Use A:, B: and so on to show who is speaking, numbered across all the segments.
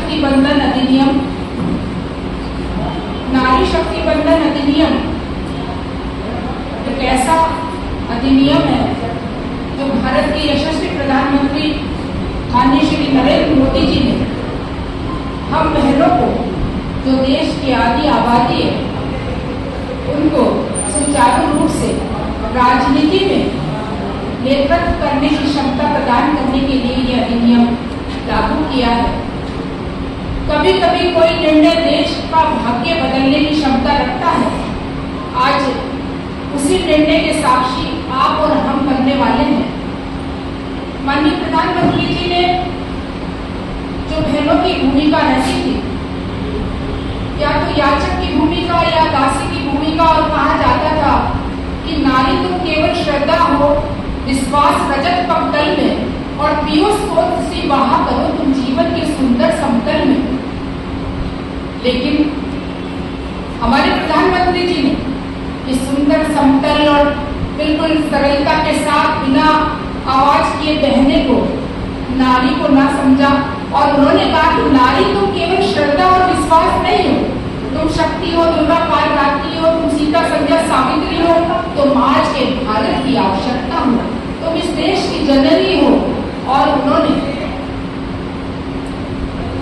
A: शक्ति बंधन अधिनियम। नारी शक्ति बंधन अधिनियम एक ऐसा अधिनियम है जो भारत के यशस्वी प्रधानमंत्री माननीय श्री नरेंद्र मोदी जी ने हम बहनों को, जो देश की आधी आबादी है, उनको सुचारू रूप से राजनीति में नेतृत्व करने की क्षमता प्रदान करने के लिए यह अधिनियम लागू किया है। कभी कभी कोई निर्णय देश का भाग्य बदलने की क्षमता रखता है। आज उसी निर्णय के साक्षी आप और हम बनने वाले हैं। माननीय प्रधानमंत्री जी ने जो बहनों की भूमिका रची थी, या तो याचक की भूमिका या दासी की भूमिका, और कहा जाता था कि नारी तो केवल श्रद्धा हो, विश्वास रजत पगतल में, और पीयूष को सी बहा करो तुम जीवन के सुंदर समतल में। लेकिन हमारे प्रधानमंत्री जी ने इस सुंदर समतल और बिल्कुल सरलता के साथ बिना आवाज किए बहने को, नारी को ना समझा, और उन्होंने कहा कि नारी तो केवल श्रद्धा और विश्वास नहीं हो, तुम शक्ति हो, दुर्गा कालरात्रि हो, तुम सीता संध्या सावित्री हो, तुम आज के भारत की आवश्यकता हो, तुम इस देश की जननी हो। और उन्होंने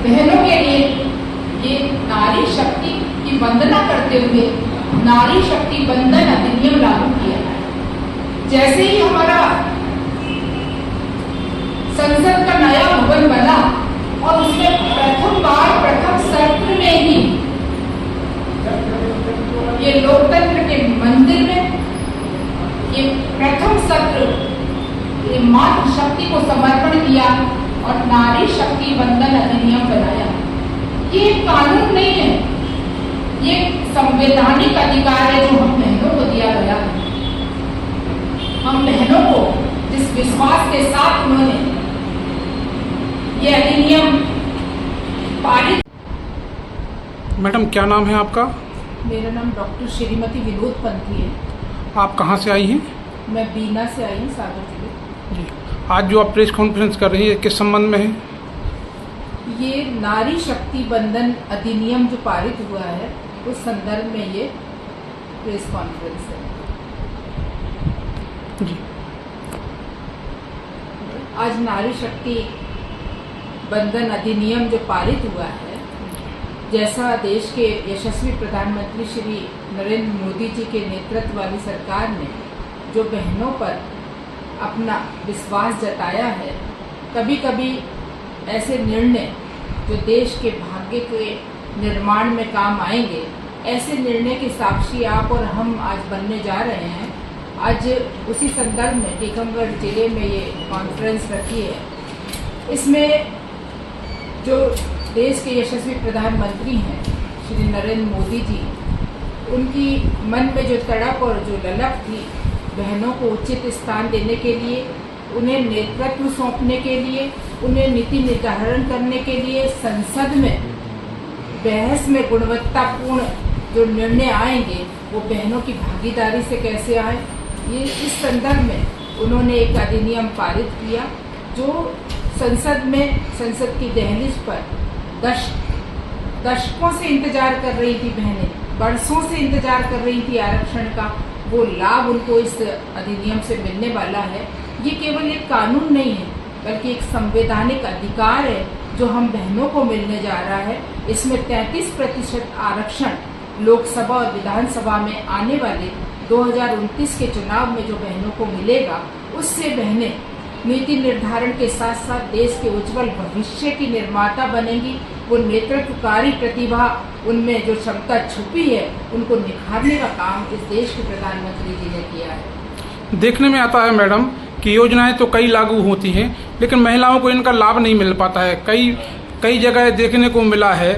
A: बहनों के लिए ये नारी शक्ति की वंदना करते हुए नारी शक्ति बंधन अधिनियम लागू किया है। जैसे ही हमारा संसद का नया भवन बना और उसमें प्रथम सत्र में ही ये लोकतंत्र के मंदिर में ये प्रथम सत्र ये मातृशक्ति को समर्पण किया और नारी शक्ति बंधन अधिनियम बनाया। ये एक कानून नहीं है, ये संवैधानिक अधिकार है जो हम बहनों को दिया गया है। हम बहनों को जिस विश्वास के साथ उन्होंने ये अधिनियम पारित।
B: मैडम क्या नाम है आपका?
A: मेरा नाम डॉक्टर श्रीमती विनोद पंथी है।
B: आप कहाँ से आई हैं?
A: मैं बीना से आई हूँ, सागर जिले।
B: जी, आज जो आप प्रेस कॉन्फ्रेंस कर रही है किस संबंध में है?
A: ये नारी शक्ति बंधन अधिनियम जो पारित हुआ है उस संदर्भ में ये प्रेस कॉन्फ्रेंस है।
B: जी,
A: आज नारी शक्ति बंधन अधिनियम जो पारित हुआ है, जैसा देश के यशस्वी प्रधानमंत्री श्री नरेंद्र मोदी जी के नेतृत्व वाली सरकार ने जो बहनों पर अपना विश्वास जताया है, कभी कभी ऐसे निर्णय जो देश के भाग्य के निर्माण में काम आएंगे, ऐसे निर्णय के साक्षी आप और हम आज बनने जा रहे हैं। आज उसी संदर्भ में टीकमगढ़ जिले में ये कॉन्फ्रेंस रखी है। इसमें जो देश के यशस्वी प्रधानमंत्री हैं श्री नरेंद्र मोदी जी, उनकी मन में जो तड़प और जो ललक थी बहनों को उचित स्थान देने के लिए, उन्हें नेतृत्व सौंपने के लिए, उन्हें नीति निर्धारण करने के लिए, संसद में बहस में गुणवत्तापूर्ण जो निर्णय आएंगे वो बहनों की भागीदारी से कैसे आए, ये इस संदर्भ में उन्होंने एक अधिनियम पारित किया जो संसद में, संसद की दहलीज पर दशकों से इंतजार कर रही थी बहनें, बरसों से इंतजार कर रही थी आरक्षण का। वो लाभ उनको इस अधिनियम से मिलने वाला है। ये केवल एक कानून नहीं है बल्कि एक संवैधानिक अधिकार है जो हम बहनों को मिलने जा रहा है। इसमें 33% आरक्षण लोकसभा और विधानसभा में आने वाले 2029 के चुनाव में जो बहनों को मिलेगा, उससे बहनें नीति निर्धारण के साथ साथ देश के उज्जवल भविष्य की निर्माता बनेंगी। वो नेतृत्वकारी प्रतिभा, उनमें जो क्षमता छुपी है, उनको निखारने का काम इस देश के प्रधानमंत्री जी ने किया है।
B: देखने में आता है मैडम कि योजनाएं तो कई लागू होती हैं लेकिन महिलाओं को इनका लाभ नहीं मिल पाता है। कई जगह देखने को मिला है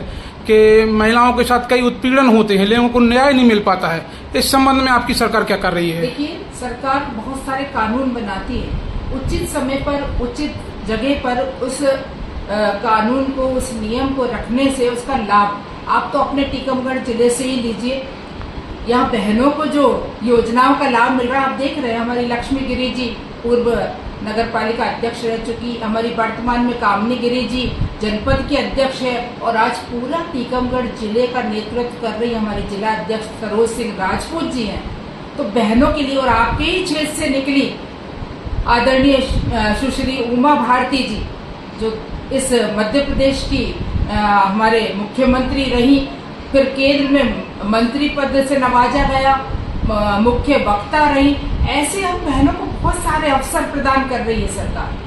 B: कि महिलाओं के साथ कई उत्पीड़न होते हैं लेकिन उनको न्याय नहीं मिल पाता है। इस संबंध में आपकी सरकार क्या कर रही है?
A: देखिए, सरकार बहुत सारे कानून बनाती है, उचित समय पर उचित जगह पर उस कानून को, उस नियम को रखने से उसका लाभ आप तो अपने टीकमगढ़ जिले से ही लीजिए। यहाँ बहनों को जो योजनाओं का लाभ मिल रहा है, आप देख रहे हैं हमारी लक्ष्मी गिरी जी पूर्व नगर पालिका अध्यक्ष रह चुकी, हमारी वर्तमान में कामनी गिरी जी जनपद की अध्यक्ष है और आज पूरा टीकमगढ़ जिले का नेतृत्व कर रही हमारी जिला अध्यक्ष सरोज सिंह राजपूत जी हैं। तो बहनों के लिए और आपके ही क्षेत्र से निकली आदरणीय सुश्री उमा भारती जी, जो इस मध्य प्रदेश की हमारे मुख्यमंत्री रही, फिर केंद्र में मंत्री पद से नवाजा गया, मुख्य वक्ता रही। ऐसे हम बहनों को बहुत सारे अवसर प्रदान कर रही है सरकार।